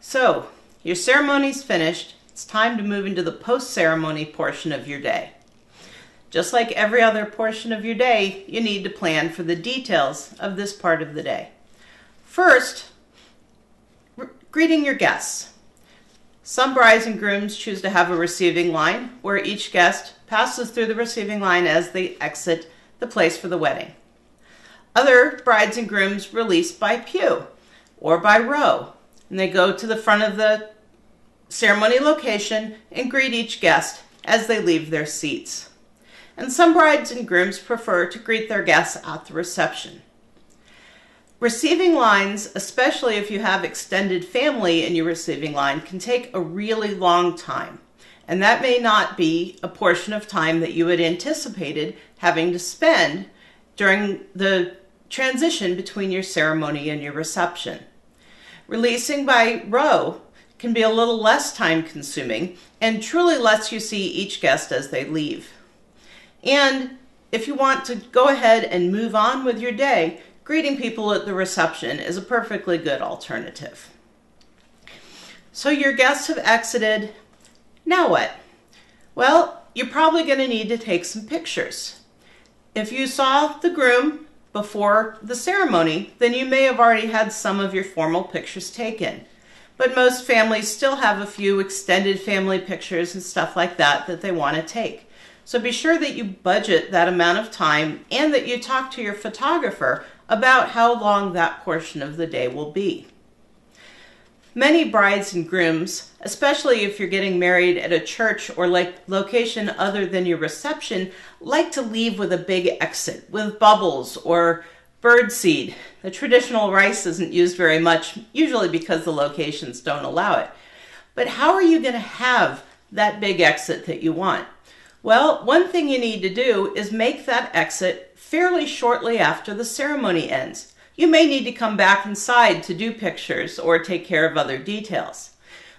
So, your ceremony's finished. It's time to move into the post-ceremony portion of your day. Just like every other portion of your day, you need to plan for the details of this part of the day. First, greeting your guests. Some brides and grooms choose to have a receiving line where each guest passes through the receiving line as they exit the place for the wedding. Other brides and grooms release by pew or by row, and they go to the front of the ceremony location and greet each guest as they leave their seats. And some brides and grooms prefer to greet their guests at the reception. Receiving lines, especially if you have extended family in your receiving line, can take a really long time. And that may not be a portion of time that you had anticipated having to spend during the transition between your ceremony and your reception. Releasing by row can be a little less time consuming and truly lets you see each guest as they leave. And if you want to go ahead and move on with your day, greeting people at the reception is a perfectly good alternative. So your guests have exited. Now what? Well, you're probably going to need to take some pictures. If you saw the groom before the ceremony, then you may have already had some of your formal pictures taken. But most families still have a few extended family pictures and stuff like that that they want to take. So be sure that you budget that amount of time and that you talk to your photographer about how long that portion of the day will be. Many brides and grooms, especially if you're getting married at a church or location other than your reception, like to leave with a big exit with bubbles or birdseed. The traditional rice isn't used very much, usually because the locations don't allow it. But how are you going to have that big exit that you want? Well, one thing you need to do is make that exit fairly shortly after the ceremony ends. You may need to come back inside to do pictures or take care of other details.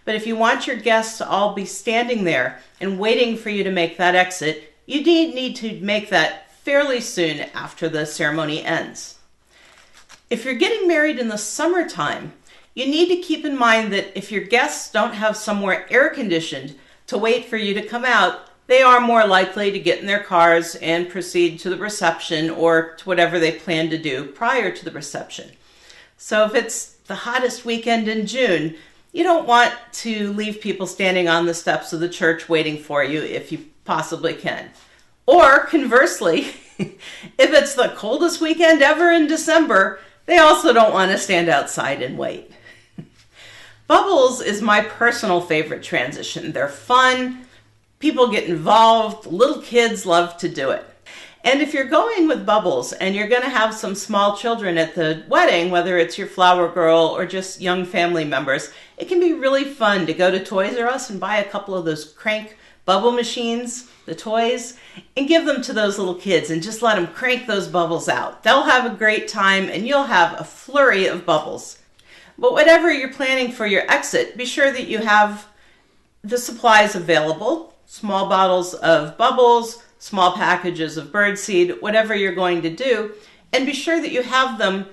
But if you want your guests to all be standing there and waiting for you to make that exit, you need to make that fairly soon after the ceremony ends. If you're getting married in the summertime, you need to keep in mind that if your guests don't have somewhere air-conditioned to wait for you to come out, they are more likely to get in their cars and proceed to the reception or to whatever they plan to do prior to the reception. So if it's the hottest weekend in June, you don't want to leave people standing on the steps of the church waiting for you if you possibly can. Or conversely, if it's the coldest weekend ever in December, they also don't want to stand outside and wait. Bubbles is my personal favorite transition. They're fun. People get involved, little kids love to do it. And if you're going with bubbles and you're going to have some small children at the wedding, whether it's your flower girl or just young family members, it can be really fun to go to Toys R Us and buy a couple of those crank bubble machines, the toys, and give them to those little kids and just let them crank those bubbles out. They'll have a great time and you'll have a flurry of bubbles. But whatever you're planning for your exit, be sure that you have the supplies available. Small bottles of bubbles, small packages of birdseed, whatever you're going to do, and be sure that you have them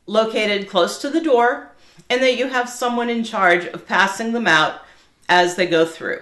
located close to the door and that you have someone in charge of passing them out as they go through.